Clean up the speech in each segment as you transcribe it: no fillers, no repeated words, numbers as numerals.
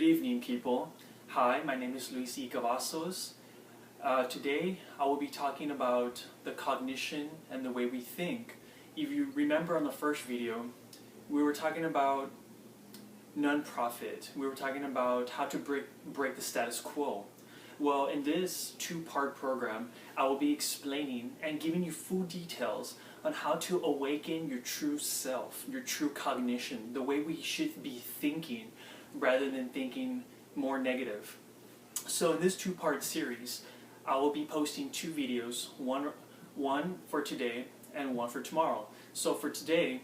evening, people. Hi, my name is Luis E. Cavazos. Today, I will be talking about the cognition and the way we think. If you remember on the first video, we were talking about non-profit. We were talking about how to break the status quo. Well, in this two-part program, I will be explaining and giving you full details on how to awaken your true self, your true cognition, the way we should be thinking rather than thinking more negative. So in this two-part series, I will be posting two videos, one for today and one for tomorrow. So for today,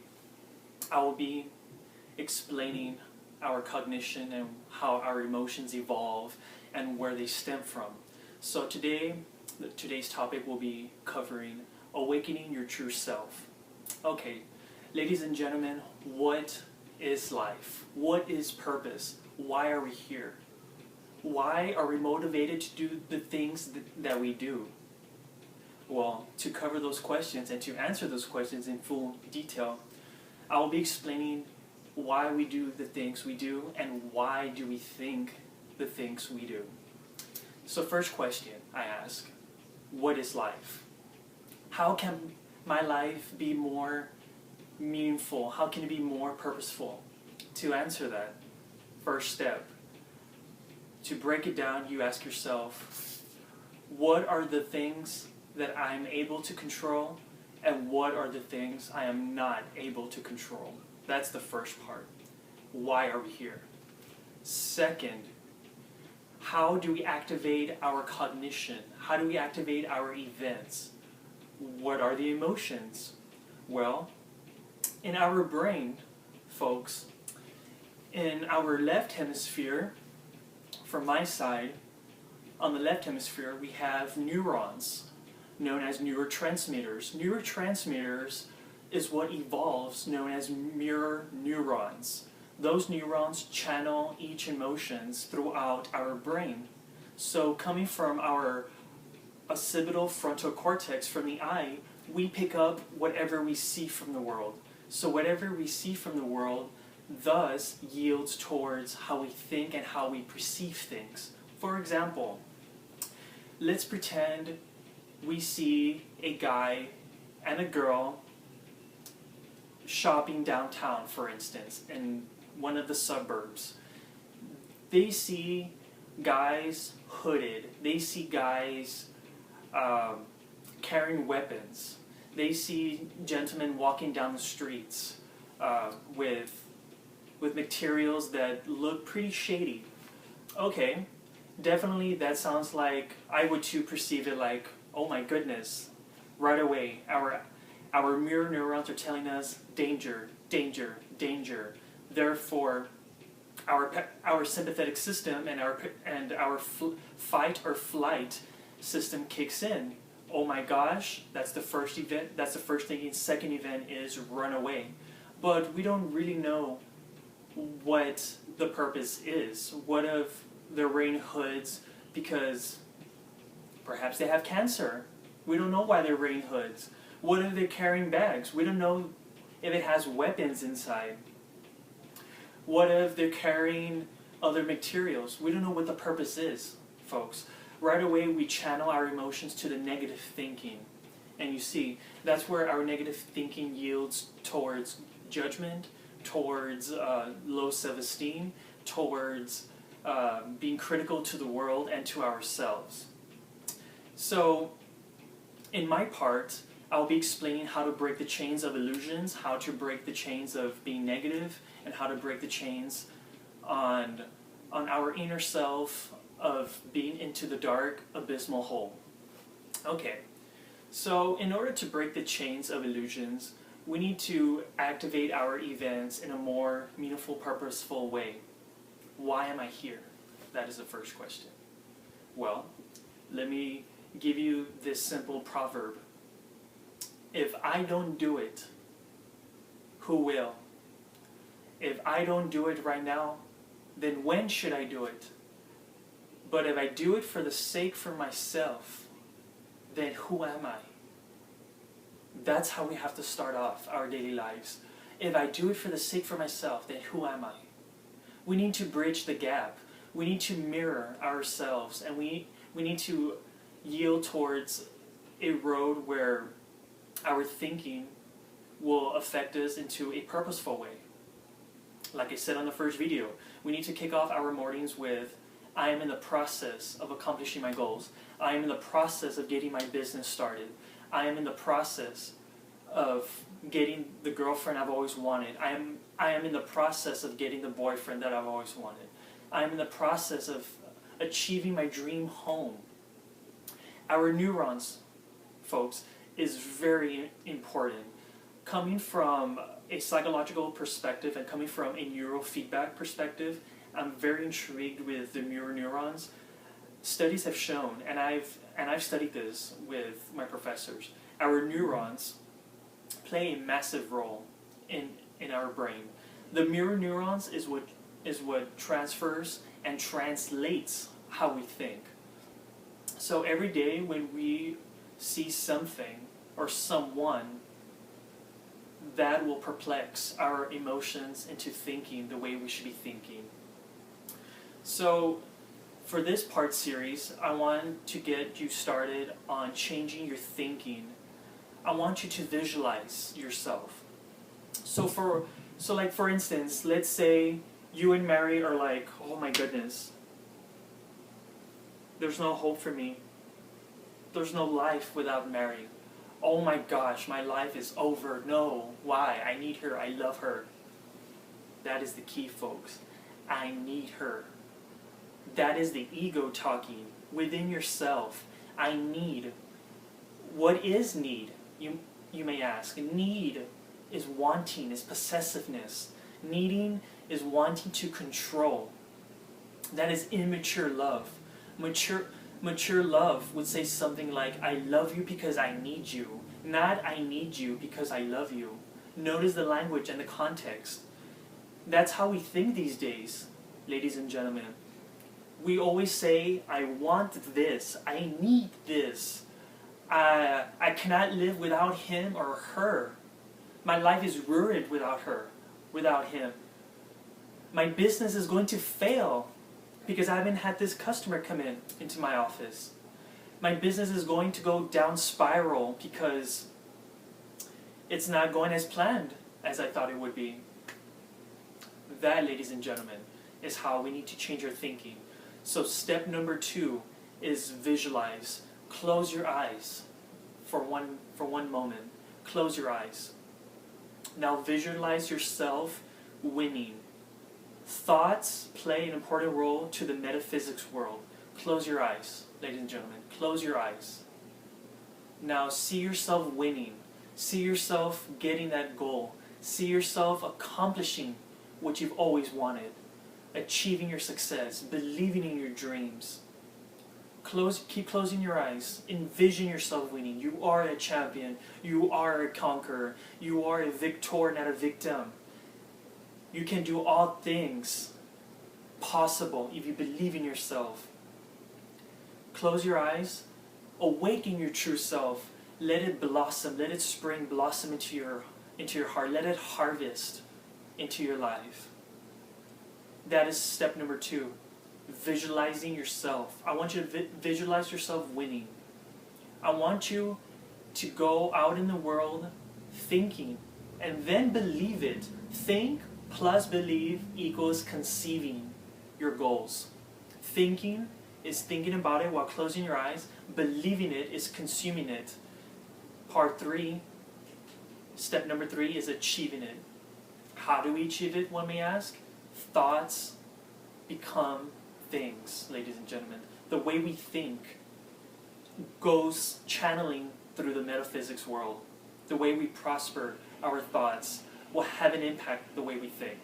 I will be explaining our cognition and how our emotions evolve and where they stem from. So today's topic will be covering awakening your true self. Okay, ladies and gentlemen, what is life? What is purpose? Why are we here? Why are we motivated to do the things that we do? Well, to cover those questions and to answer those questions in full detail, I will be explaining why we do the things we do and why do we think the things we do. So first question I ask, what is life? How can my life be more meaningful? How can it be more purposeful? To answer that, first step, to break it down, you ask yourself, what are the things that I'm able to control and what are the things I am not able to control? That's the first part. Why are we here? Second, how do we activate our cognition? How do we activate our events? What are the emotions? Well, in our brain, folks, in our left hemisphere, from my side, on the left hemisphere, we have neurons, known as neurotransmitters. Neurotransmitters is what evolves, known as mirror neurons. Those neurons channel each emotions throughout our brain. So coming from our occipital frontal cortex, from the eye, we pick up whatever we see from the world. So whatever we see from the world thus yields towards how we think and how we perceive things. For example, let's pretend we see a guy and a girl shopping downtown, for instance, in one of the suburbs. They see guys hooded. They see guys carrying weapons. They see gentlemen walking down the streets with materials that look pretty shady. Okay, definitely that sounds like, I would too perceive it like, oh my goodness, right away, our mirror neurons are telling us danger, danger, danger. Therefore, our sympathetic system and our fight or flight system kicks in. Oh my gosh, that's the first event. That's the first thinking. Second event is run away. But we don't really know what the purpose is. What if they're wearing hoods because perhaps they have cancer? We don't know why they're wearing hoods. What if they're carrying bags? We don't know if it has weapons inside. What if they're carrying other materials? We don't know what the purpose is, folks. Right away, we channel our emotions to the negative thinking. And you see, that's where our negative thinking yields towards judgment, towards low self-esteem, towards being critical to the world and to ourselves. So, in my part, I'll be explaining how to break the chains of illusions, how to break the chains of being negative, and how to break the chains on our inner self of being into the dark, abysmal hole. Okay, so in order to break the chains of illusions, we need to activate our events in a more meaningful, purposeful way. Why am I here? That is the first question. Well, let me give you this simple proverb. If I don't do it, who will? If I don't do it right now, then when should I do it? But if I do it for the sake for myself, then who am I? That's how we have to start off our daily lives. If I do it for the sake for myself, then who am I? We need to bridge the gap we need to mirror ourselves, and we need to yield towards a road where our thinking will affect us into a purposeful way. Like I said on the first video, we need to kick off our mornings with, I am in the process of accomplishing my goals. I am in the process of getting my business started. I am in the process of getting the girlfriend I've always wanted. I am in the process of getting the boyfriend that I've always wanted. I am in the process of achieving my dream home. Our neurons, folks, is very important. Coming from a psychological perspective and coming from a neurofeedback perspective, I'm very intrigued with the mirror neurons. Studies have shown, and I've studied this with my professors, our neurons play a massive role in our brain. The mirror neurons is what transfers and translates how we think. So every day when we see something or someone, that will perplex our emotions into thinking the way we should be thinking. So for this part series, I want to get you started on changing your thinking. I want you to visualize yourself. So like for instance, let's say you and Mary are like, oh my goodness, there's no hope for me. There's no life without Mary. Oh my gosh, my life is over. No, why? I need her. I love her. That is the key, folks. I need her. That is the ego talking within yourself. I need. What is need? You may ask. Need is wanting, is possessiveness. Needing is wanting to control. That is immature love. Mature love would say something like, I love you because I need you, not I need you because I love you. Notice the language and the context. That's how we think these days, ladies and gentlemen. We always say, I want this, I need this. I cannot live without him or her. My life is ruined without her, without him. My business is going to fail because I haven't had this customer come into my office. My business is going to go down spiral because it's not going as planned as I thought it would be. That, ladies and gentlemen, is how we need to change our thinking. So step number 2 is visualize. Close your eyes for one moment. Close your eyes. Now visualize yourself winning. Thoughts play an important role to the metaphysics world. Close your eyes, ladies and gentlemen. Close your eyes. Now see yourself winning. See yourself getting that goal. See yourself accomplishing what you've always wanted. Achieving your success. Believing in your dreams. Keep closing your eyes. Envision yourself winning. You are a champion. You are a conqueror. You are a victor, not a victim. You can do all things possible if you believe in yourself. Close your eyes. Awaken your true self. Let it blossom. Let it spring blossom into your heart. Let it harvest into your life. That is step number 2. Visualizing yourself. I want you to visualize yourself winning. I want you to go out in the world thinking and then believe it. Think plus believe equals conceiving your goals. Thinking is thinking about it while closing your eyes. Believing it is consuming it. Part 3, step number 3 is achieving it. How do we achieve it, one may ask? Thoughts become things, ladies and gentlemen. The way we think goes channeling through the metaphysics world. The way we prosper our thoughts will have an impact the way we think.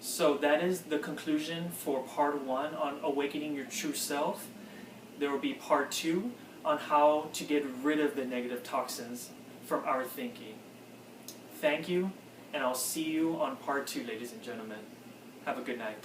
So that is the conclusion for part 1 on awakening your true self. There will be part 2 on how to get rid of the negative toxins from our thinking. Thank you, and I'll see you on part 2, ladies and gentlemen. Have a good night.